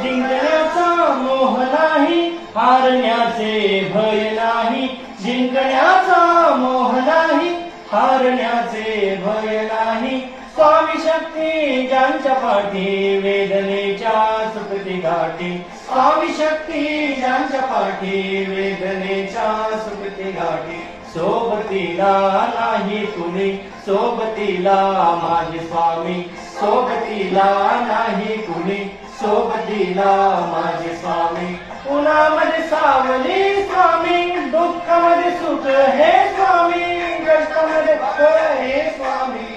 जिंकण्याचा मोह नाही, हारण्याचे भय नाही. जिंकण्याचा मोह नाही, हारण्याचे भय नाही. स्वामी शक्ती ज्यांच्या पाठी, वेदनेच्या सुटती गाठी. स्वामी शक्ती ज्यांच्या पाठी, वेदनेच्या सुटती गाठी. सोबतीला नाही कुणी, सोबतीला माझे स्वामी. सोबतीला नाही कुणी, सोबतीला माझे स्वामी. उन्हामध्ये सावली स्वामी, दुःखामध्ये सुख हे स्वामी, कष्टामध्ये फळ हे स्वामी.